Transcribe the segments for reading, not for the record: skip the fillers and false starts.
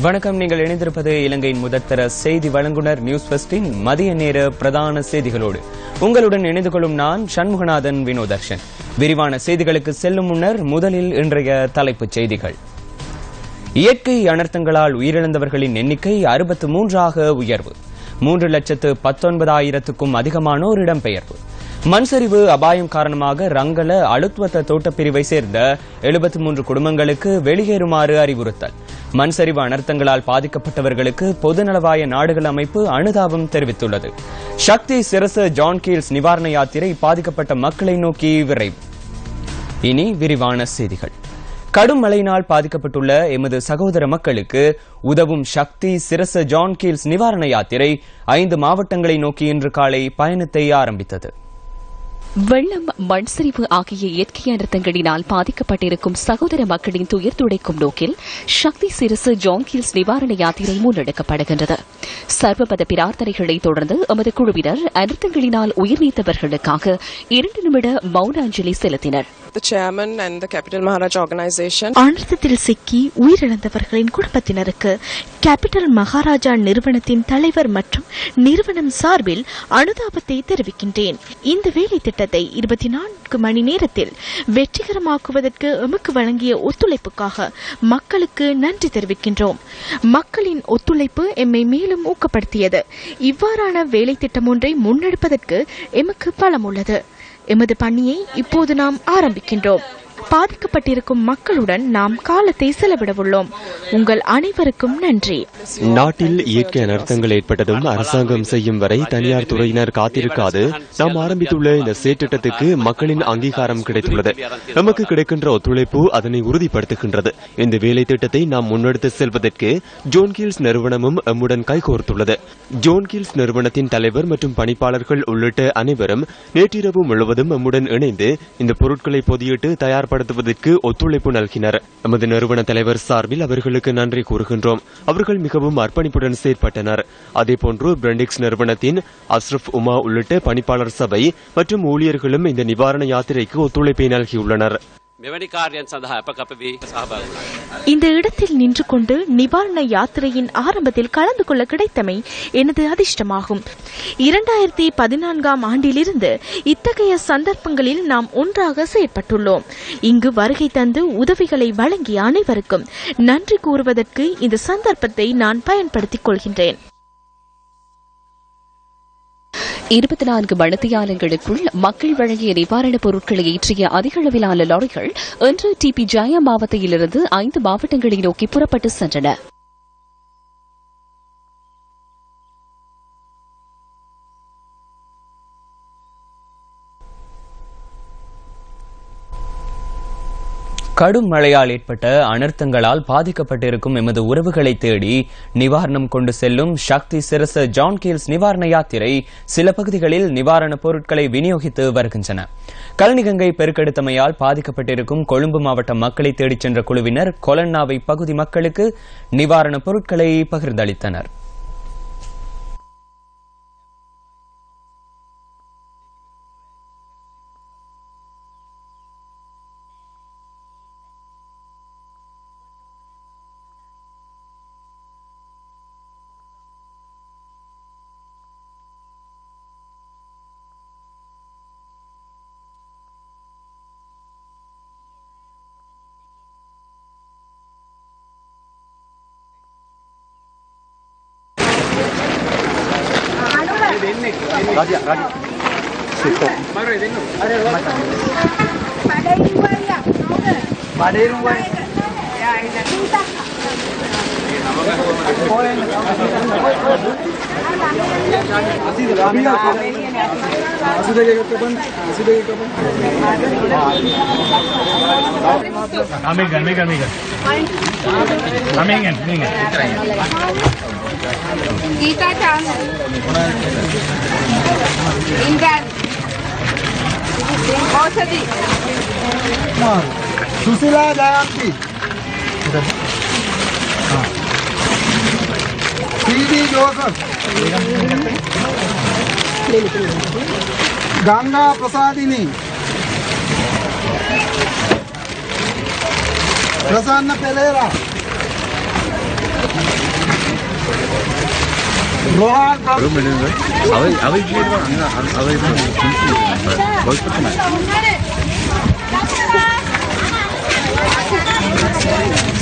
வணக்கம். நீங்கள் இணைந்திருப்பது இலங்கையின் முதற்தர செய்தி வழங்குனர் நியூஸ் ஃபர்ஸ்டின் மதிய நேர பிரதான செய்திகளோடு உங்களுடன் இணைந்து கொள்ளும் நான் சண்முகநாதன் வினோதர்ஷன். விரிவான செய்திகளுக்கு செல்லும் முன்னர் முதலில் இன்றைய தலைப்புச் செய்திகள். இயற்கை அனர்த்தங்களால் உயிரிழந்தவர்களின் எண்ணிக்கை 63ஆக உயர்வு. 3,19,000க்கும் அதிகமானோர் இடம்பெயர்வு. மண்சரிவு அபாயம் காரணமாக ரங்கல அழுத்வத்த தோட்டப்பிரிவை சேர்ந்த 73 குடும்பங்களுக்கு வெளியேறுமாறு அறிவுறுத்தல். மண்சரிவு அனர்த்தங்களால் பாதிக்கப்பட்டவர்களுக்கு பொதுநலவாய நாடுகள் அமைப்பு அனுதாபம் தெரிவித்துள்ளது. சக்தி சிரச ஜான் கீல்ஸ் நிவாரண யாத்திரை பாதிக்கப்பட்ட மக்களை நோக்கி விரைவு. இனி விரிவான செய்திகள். கடும் மழையினால் பாதிக்கப்பட்டுள்ள எமது சகோதர மக்களுக்கு உதவும் சக்தி சிரச ஜான் கீல்ஸ் நிவாரண யாத்திரை 5 மாவட்டங்களை நோக்கி இன்று காலை பயணத்தை ஆரம்பித்தது. வெள்ளம், மண்சரிவு ஆகிய இயற்கை அனர்த்தங்களினால் பாதிக்கப்பட்டிருக்கும் சகோதர மக்களின் துயர் துடைக்கும் நோக்கில் சக்தி சிரசு ஜான் கீல்ஸ் நிவாரண யாத்திரை முன்னெடுக்கப்படுகின்றது. சர்வமத பிரார்த்தனைகளை தொடர்ந்து எமது குழுவினர் அனர்த்தங்களினால் உயிர் நீத்தவர்களுக்காக 2 நிமிட மௌன அஞ்சலி செலுத்தினர். அனர்த்தத்தில் சிக்கி உயிரிழந்தவர்களின் குடும்பத்தினருக்கு கேபிட்டல் மகாராஜா நிறுவனத்தின் தலைவர் மற்றும் நிறுவனம் சார்பில் அனுதாபத்தை தெரிவிக்கின்றேன். இந்த வேலை திட்டத்தை 24 மணி நேரத்தில் வெற்றிகரமாக்குவதற்கு எமக்கு வழங்கிய ஒத்துழைப்புக்காக மக்களுக்கு நன்றி தெரிவிக்கின்றோம். மக்களின் ஒத்துழைப்பு எம்மை மேலும் ஊக்கப்படுத்தியது. இவ்வாறான வேலை திட்டம் ஒன்றை முன்னெடுப்பதற்கு எமக்கு பலம் உள்ளது. எமது பணியை இப்போது நாம் ஆரம்பிக்கின்றோம். பாதிக்கப்பட்டிருக்கும் மக்களுடன் நாம் காலத்தை செலவிடவுள்ளோம். உங்கள் அனைவருக்கும் நன்றி. நாட்டில் இயற்கை அனர்த்தங்கள் ஏற்பட்டதும் அரசாங்கம் செய்யும் வரை தனியார் துறையினர் காத்திருக்காது நாம் ஆரம்பித்துள்ள இந்த செயற்திட்டத்துக்கு மக்களின் அங்கீகாரம் கிடைத்துள்ளது. நமக்கு கிடைக்கின்ற ஒத்துழைப்பு அதனை உறுதிப்படுத்துகின்றது. இந்த வேலை திட்டத்தை நாம் முன்னெடுத்து செல்வதற்கு ஜோன் கீல்ஸ் நிறுவனமும் எம்முடன் கைகோர்த்துள்ளது. ஜோன் கீல்ஸ் நிறுவனத்தின் தலைவர் மற்றும் பணிப்பாளர்கள் உள்ளிட்ட அனைவரும் நேற்றிரவு முழுவதும் எம்முடன் இணைந்து இந்த பொருட்களை பொதியிட்டு தயார்படுத்துவதற்கு ஒத்துழைப்பு நல்கினர். நமது நிறுவன தலைவர் சார்பில் அவர்களுக்கு நன்றி கூறுகின்றோம். அவர்கள் மிகவும் அர்ப்பணிப்புடன் செயற்பட்டனர். அதேபோன்று பிரெண்டிக்ஸ் நிறுவனத்தின் அஸ்ரப் உமா உள்ளிட்ட பணிப்பாளர் சபை மற்றும் ஊழியர்களும் இந்த நிவாரண யாத்திரைக்கு ஒத்துழைப்பை நல்கியுள்ளனர். இந்த இடத்தில் நின்று கொண்டு நிவாரண யாத்திரையின் ஆரம்பத்தில் கலந்து கொள்ள கிடைத்தமை எனது அதிர்ஷ்டமாகும். 2014ஆம் ஆண்டிலிருந்து இத்தகைய சந்தர்ப்பங்களில் நாம் ஒன்றாக செயற்பட்டுள்ளோம். இங்கு வருகை தந்து உதவிகளை வழங்கிய அனைவருக்கும் நன்றி கூறுவதற்கு இந்த சந்தர்ப்பத்தை நான் பயன்படுத்திக் கொள்கின்றேன். 24 மணித்தியாலங்களுக்குள் மக்கள் வழங்கிய நிவாரணப் பொருட்களை ஏற்றிய அதிக அளவிலான லாரிகள் இன்று டிபி ஜயா மாவட்டத்திலிருந்து 5 மாவட்டங்களை நோக்கி புறப்பட்டு சென்றன. கடும் மழையால் ஏற்பட்ட அனர்த்தங்களால் பாதிக்கப்பட்டிருக்கும் எமது உறவுகளை தேடி நிவாரணம் கொண்டு செல்லும் சக்தி சிரச ஜான் கீல்ஸ் நிவாரண யாத்திரை சில பகுதிகளில் நிவாரணப் பொருட்களை விநியோகித்து வருகின்றன. கல்னிகங்கை பெருக்கெடுத்தமையால் பாதிக்கப்பட்டிருக்கும் கொழும்பு மாவட்ட மக்களை தேடிச் சென்ற குழுவினர் கொலன்னாவை பகுதி மக்களுக்கு நிவாரணப் பொருட்களை பகிர்ந்தளித்தனர். सुशीला जयंती सीडी जोसेफ गंगा प्रसादिनी प्रसन्न पेलेरा 로한 그러면은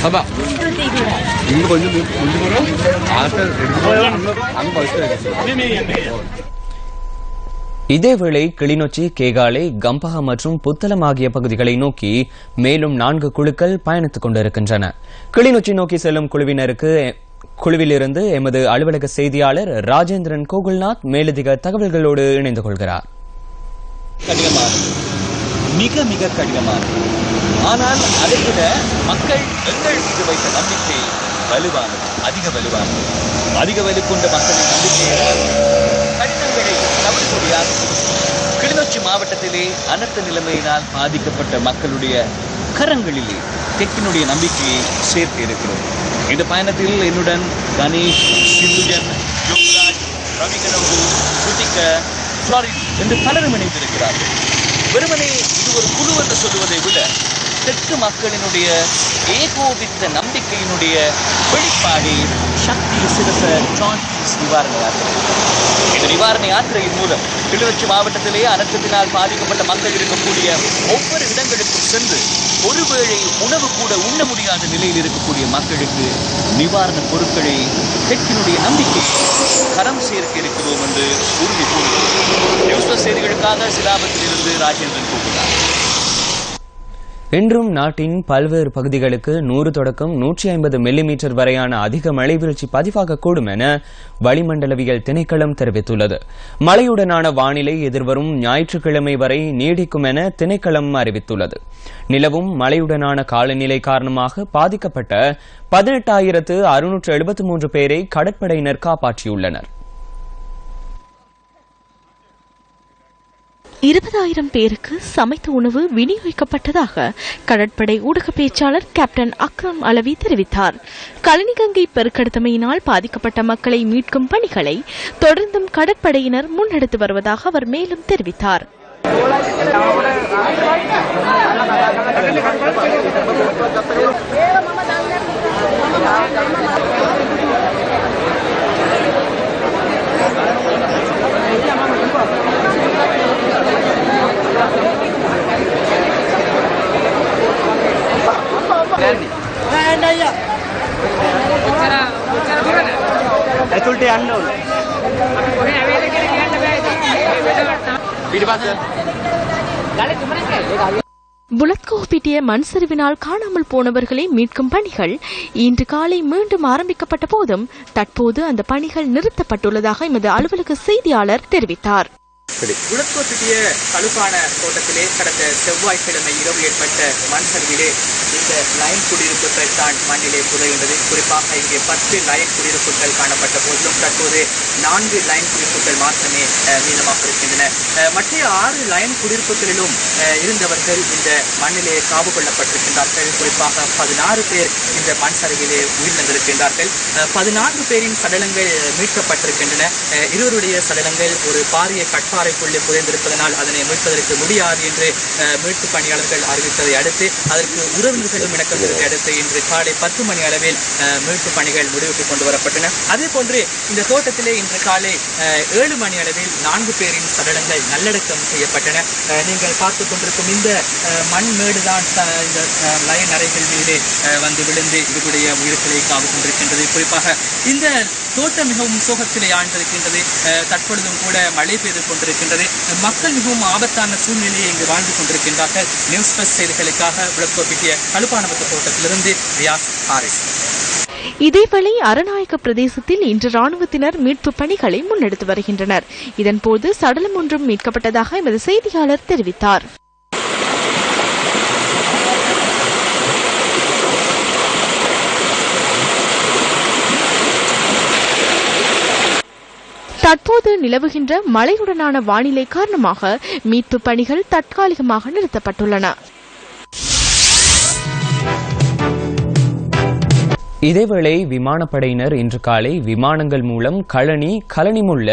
봐봐. 이거 먼저 보라. 안 벌써. இதேவேளை கிளிநொச்சி, கேகாலை, கம்பஹா மற்றும் புத்தளம் ஆகிய பகுதிகளை நோக்கி மேலும் 4 குழுக்கள் பயணித்துக் கொண்டிருக்கின்றன. கிளிநொச்சி நோக்கி செல்லும் குழுவிலிருந்து எமது அலுவலக செய்தியாளர் ராஜேந்திரன் கோகுல்நாத் மேலதிக தகவல்களோடு இணைந்து கொள்கிறார். மிக மிக கடினமானது. ஆனால் அதைவிட மக்கள் எங்கள் மீது வைத்த நம்பிக்கை வலுவானது, அதிக வலுவானது. அதிக வலு கொண்ட மக்களின் நம்பிக்கையால் கடினங்களை தவிர முடியாது. கிளிநொச்சி மாவட்டத்திலே அனர்த்த நிலைமையினால் பாதிக்கப்பட்ட மக்களுடைய கரங்களிலே தெற்கினுடைய நம்பிக்கையை சேர்த்து இருக்கிறோம். இந்த பயணத்தில் என்னுடன் கணேஷ், சிந்துஜன், யோகராஜ், ரவிகரம்பு, சுதிக்க, ஃப்ளாரின் என்று பலரும் இணைந்திருக்கிறார்கள். வெறுமனே இது ஒரு குழு என்று சொல்லுவதை விட தெற்கு மக்களினுடைய ஏகோபித்த நம்பிக்கையினுடைய வெளிப்பாடு சக்தி சிறந்த நிவாரண யாத்திரை. இந்த நிவாரண யாத்திரையின் மூலம் கிளிநொச்சி மாவட்டத்திலே அனர்த்தத்தினால் பாதிக்கப்பட்ட மக்கள் இருக்கக்கூடிய ஒவ்வொரு இடங்களுக்கும் சென்று ஒருவேளை உணவு கூட உண்ண முடியாத நிலையில் இருக்கக்கூடிய மக்களுக்கு நிவாரண பொருட்களை தெற்கினுடைய நம்பிக்கை கரம் சேர்க்க இருக்கிறோம் என்று உறுதி கூறுகிறோம். நியூஸ் செய்திகளுக்காக சிலாபத்திலிருந்து ராஜேந்திரன் கூறுகிறார். இன்றும் நாட்டின் பல்வேறு பகுதிகளுக்கு 100 தொடக்கம் 150 மில்லிமீட்டர் வரையான அதிக மழை வீழ்ச்சி பதிவாகக்கூடும் என வளிமண்டலவியல் திணைக்களம் தெரிவித்துள்ளது. மழையுடனான வானிலை எதிர்வரும் ஞாயிற்றுக்கிழமை வரை நீடிக்கும் என திணைக்களம் அறிவித்துள்ளது. நிலவும் மழையுடனான காலநிலை காரணமாக பாதிக்கப்பட்ட 18,673 பேரை கடற்படையினர் காப்பாற்றியுள்ளனர். 20,000 பேருக்கு சமைத்த உணவு விநியோகிக்கப்பட்டதாக கடற்படை ஊடக பேச்சாளர் கேப்டன் அக்ரம் அலவி தெரிவித்தார். கழனிகங்கை பெருக்கெடுத்தமையினால் பாதிக்கப்பட்ட மக்களை மீட்கும் பணிகளை தொடர்ந்தும் கடற்படையினர் முன்னெடுத்து வருவதாக அவர் மேலும் தெரிவித்தார். புலத்கோப்பிட்டிய மண் சரிவினால் காணாமல் போனவர்களை மீட்கும் பணிகள் இன்று காலை மீண்டும் ஆரம்பிக்கப்பட்ட போதும் தற்போது அந்த பணிகள் நிறுத்தப்பட்டுள்ளதாக எமது அலுவலக செய்தியாளர் தெரிவித்தார். புலத்கோப்பிட்டிய கழுப்பான தோட்டத்திலே கடந்த செவ்வாய்க்கிழமை இரவு ஏற்பட்ட மண் சரிவிலே இந்த லைன் குடியிருப்புகள் தான் மண்ணிலே புதைகின்றது. குறிப்பாக இங்கே 10 லைன் குடியிருப்புகள் காணப்பட்ட போதிலும் தற்போது 4 லைன் குடியிருப்புகள் மாத்திரமே மீதமாக இருக்கின்றன. மற்ற 6 லைன் குடியிருப்புகளிலும் இருந்தவர்கள் இந்த மண்ணிலே காவு கொள்ளப்பட்டிருக்கின்றார்கள். குறிப்பாக 16 பேர் இந்த மண் சரிவிலே உயிரிழந்திருக்கின்றார்கள். 14 பேரின் சடலங்கள் மீட்கப்பட்டிருக்கின்றன. இருவருடைய சடலங்கள் ஒரு பாரிய கட்பாறைக்குள்ளே புதைந்திருப்பதனால் அதனை மீட்பதற்கு முடியாது என்று மீட்பு பணியாளர்கள் அறிவித்ததை அடுத்து அதற்கு உறவினர்களும் இணக்கத்திற்கு அடுத்து இன்று காலை 10 மணி அளவில் மீட்பு பணிகள் முடிவுக்கு கொண்டு வரப்பட்டன. அதே போன்று இந்த தோட்டத்திலே இன்று காலை 7 மணி அளவில் 4 பேரின் சடலங்கள் நல்லடக்கம் செய்யப்பட்டன. நீங்கள் பார்த்துக் கொண்டிருக்கும் இந்த மண் மேடுதான் இந்த லயன் அறைகள் மீது வந்து விழுந்து இவருடைய உயிர்களை காவு கொண்டிருக்கின்றது. குறிப்பாக இந்த தோட்டம் மிகவும் சோகத்திலே ஆழ்ந்திருக்கின்றது. தற்பொழுதும் கூட மழை பெய்து கொண்டிருக்கின்றது. மக்கள் மிகவும் ஆபத்தான சூழ்நிலையை இங்கு வாழ்ந்து கொண்டிருக்கின்றார்கள். நியூஸ் பிளஸ் செய்திகளுக்காக விளக்கோப்பிட்டிய கழுப்பானவத்த தோட்டத்திலிருந்து ரியாஸ் ஹாரிஸ். இதேவேளை அரநாயக்க பிரதேசத்தில் இன்று ராணுவத்தினர் மீட்பு பணிகளை முன்னெடுத்து வருகின்றனர். இதன்போது சடலம் ஒன்றும் மீட்கப்பட்டதாக எமது செய்தியாளர் தெரிவித்தார். தற்போது நிலவுகின்ற மழையுடனான வானிலை காரணமாக மீட்பு பணிகள் தற்காலிகமாக நிறுத்தப்பட்டுள்ளன. இதேவேளை விமானப்படையினர் இன்று காலை விமானங்கள் மூலம் களனிமுள்ள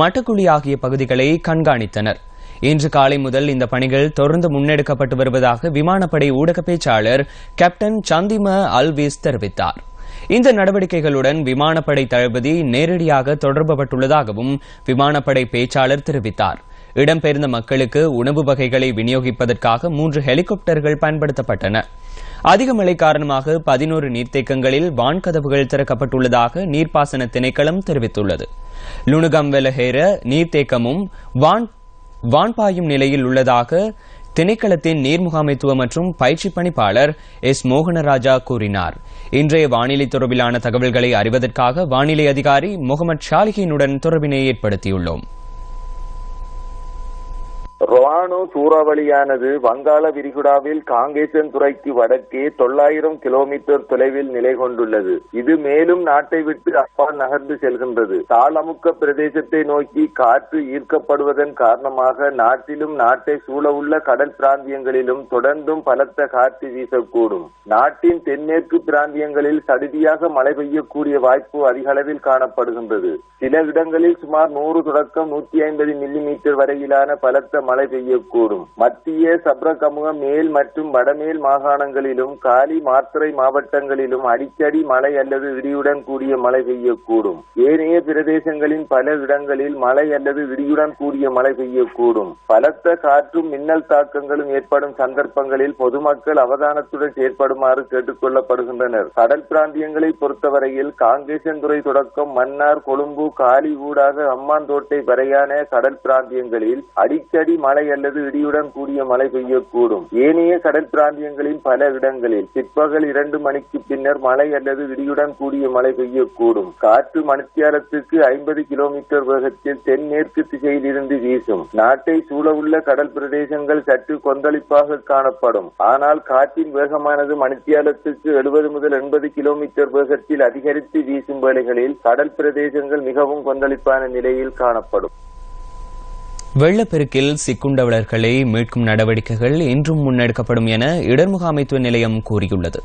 மட்டக்குழி ஆகிய பகுதிகளை கண்காணித்தனர். இன்று காலை முதல் இந்த பணிகள் தொடர்ந்து முன்னெடுக்கப்பட்டு வருவதாக விமானப்படை ஊடக பேச்சாளர் கேப்டன் சந்திம அல்வீஸ் தெரிவித்தார். இந்த நடவடிக்கைகளுடன் விமானப்படை தளபதி நேரடியாக தொடர்புபட்டுள்ளதாகவும் விமானப்படை பேச்சாளர் தெரிவித்தார். இடம்பெயர்ந்த மக்களுக்கு உணவு வகைகளை விநியோகிப்பதற்காக 3 ஹெலிகாப்டர்கள் பயன்படுத்தப்பட்டன. அதிக மழை காரணமாக 11 நீர்த்தேக்கங்களில் வான்கதவுகள் திறக்கப்பட்டுள்ளதாக நீர்ப்பாசன திணைக்களம் தெரிவித்துள்ளது. லுணுகம்வெலஹேர நீர்த்தேக்கமும் வான்பாயும் நிலையில் உள்ளதாக திணைக்களத்தின் நீர் முகாமைத்துவ மற்றும் பயிற்சி பணிப்பாளர் எஸ் மோகனராஜா கூறினார். இன்றைய வானிலை தொடர்பிலான தகவல்களை அறிவதற்காக வானிலை அதிகாரி முகமது ஷாலிஹினுடன் தொடர்பினை ஏற்படுத்தியுள்ளோம். ரொவானோ சூறாவளியானது வங்காள விரிகுடாவில் காங்கேசன் துறைக்கு வடக்கே 900 கிலோமீட்டர் தொலைவில் நிலை கொண்டுள்ளது. இது மேலும் நாட்டை விட்டு அப்பால் நகர்ந்து செல்கின்றது. தாளமுக்க பிரதேசத்தை நோக்கி காற்று ஈர்க்கப்படுவதன் காரணமாக நாட்டிலும் நாட்டை சூழவுள்ள கடல் பிராந்தியங்களிலும் தொடர்ந்தும் பலத்த காற்று வீசக்கூடும். நாட்டின் தென்மேற்கு பிராந்தியங்களில் சடுதியாக மழை பெய்யக்கூடிய வாய்ப்பு அதிக அளவில் காணப்படுகின்றது. சில இடங்களில் சுமார் 100 தொடக்கம் 150 மில்லிமீட்டர் வரையிலான பலத்த மழை பெய்யக்கூடும். மத்திய சப்ரகமுக மேல் மற்றும் வடமேல் மாகாணங்களிலும் காலி மாத்தறை மாவட்டங்களிலும் அடிக்கடி மழை அல்லது இடியுடன் கூடிய மழை பெய்யக்கூடும். ஏனைய பிரதேசங்களின் பல இடங்களில் மழை அல்லது இடியுடன் கூடிய மழை பெய்யக்கூடும். பலத்த காற்றும் மின்னல் தாக்கங்களும் ஏற்படும் சந்தர்ப்பங்களில் பொதுமக்கள் அவதானத்துடன் செயற்படுமாறு கேட்டுக் கொள்ளப்படுகின்றனர். கடல் பிராந்தியங்களை பொறுத்தவரையில் காங்கேசன்துறை தொடக்கம் மன்னார், கொழும்பு, காலி ஊடாக அம்மாந்தோட்டை வரையான கடல் பிராந்தியங்களில் அடிக்கடி மழை அல்லது இடியுடன் கூடிய மழை பெய்யக்கூடும். ஏனைய கடல் பிராந்தியங்களின் பல இடங்களில் பிற்பகல் 2 மணிக்கு பின்னர் மழை அல்லது இடியுடன் கூடிய மழை பெய்யக்கூடும். காற்று மணித்தியாலத்துக்கு 50 கிலோமீட்டர் வேகத்தில் தென்மேற்கு திசையில் இருந்து வீசும். நாட்டை சூழவுள்ள கடல் பிரதேசங்கள் சற்று கொந்தளிப்பாக காணப்படும். ஆனால் காற்றின் வேகமானது மணித்தியாலத்துக்கு 70 முதல் 80 கிலோமீட்டர் வேகத்தில் அதிகரித்து வீசும் வேளைகளில் கடல் பிரதேசங்கள் மிகவும் கொந்தளிப்பான நிலையில் காணப்படும். வெள்ளப்பெருக்கில் சிக்குண்டவர்களை மீட்கும் நடவடிக்கைகள் இன்றும் முன்னெடுக்கப்படும் என இடர்முகாமைத்துவ நிலையம் கூறியுள்ளது.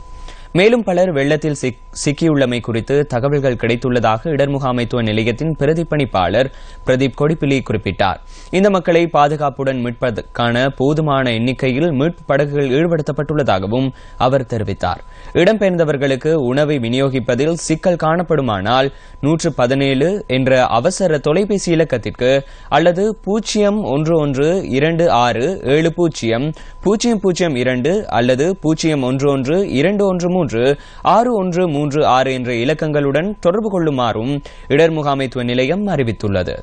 மேலும் பலர் வெள்ளத்தில் சிக்கியுள்ளமை குறித்து தகவல்கள் கிடைத்துள்ளதாக இடர்முகாமைத்துவ நிலையத்தின் பிரதிப்பணிப்பாளர் பிரதீப் கொடிப்பிலி குறிப்பிட்டார். இந்த மக்களை பாதுகாப்புடன் மீட்பதற்கான போதுமான எண்ணிக்கையில் மீட்பு படகுகள் ஈடுபடுத்தப்பட்டுள்ளதாகவும் அவர் தெரிவித்தார். இடம்பெயர்ந்தவர்களுக்கு உணவை விநியோகிப்பதில் சிக்கல் காணப்படுமானால் 117 என்ற அவசர தொலைபேசி இலக்கத்திற்கு அல்லது 01126700002 அல்லது 0112136136 என்ற இலக்கங்களுடன் தொடர்பு கொள்ளுமாறும் இடர்முகாமைத்துவ நிலையம் அறிவித்துள்ளது.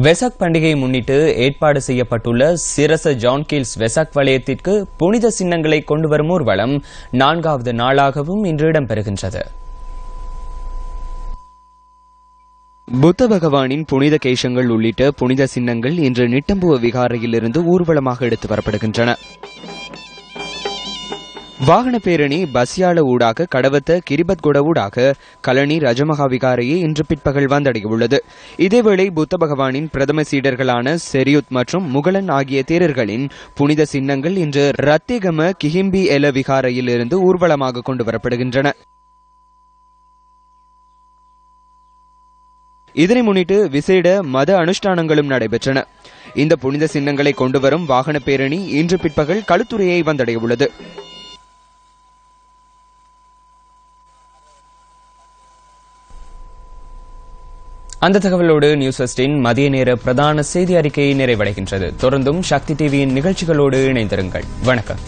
வெசாக் பண்டிகையை முன்னிட்டு ஏற்பாடு செய்யப்பட்டுள்ள சிரச ஜான்கீல்ஸ் வெசாக் வலயத்திற்கு புனித சின்னங்களை கொண்டுவரும் ஊர்வலம் 4வது நாளாகவும் இன்று இடம்பெறுகின்றது. புத்த பகவானின் புனித கேசங்கள் உள்ளிட்ட புனித சின்னங்கள் இன்று நிட்டம்புவ விகாரையிலிருந்து ஊர்வலமாக எடுத்து வரப்படுகின்றன. வாகன பேரணி பஸ்யால ஊடாக கடவத்த கிரிபத்கொட ஊடாக கலனி ரஜமகா விகாரையை இன்று பிற்பகல் வந்தடையவுள்ளது. இதேவேளை புத்த பகவானின் பிரதம சீடர்களான செரியுத் மற்றும் முகலன் ஆகிய தேரர்களின் புனித சின்னங்கள் இன்று ரத்திகம கிஹிம்பி எல விகாரையில் இருந்து ஊர்வலமாக கொண்டு வரப்படுகின்றன. இதனை முன்னிட்டு விசேட மத அனுஷ்டானங்களும் நடைபெற்றன. இந்த புனித சின்னங்களை கொண்டுவரும் வாகன பேரணி இன்று பிற்பகல் களுத்துறையை வந்தடையவுள்ளது. அந்த தகவலோடு நியூஸ் ஃபர்ஸ்டின் மதிய நேர பிரதான செய்தி அறிக்கை நிறைவடைகின்றது. தொடர்ந்தும் சக்தி டிவியின் நிகழ்ச்சிகளோடு இணைந்திருங்கள். வணக்கம்.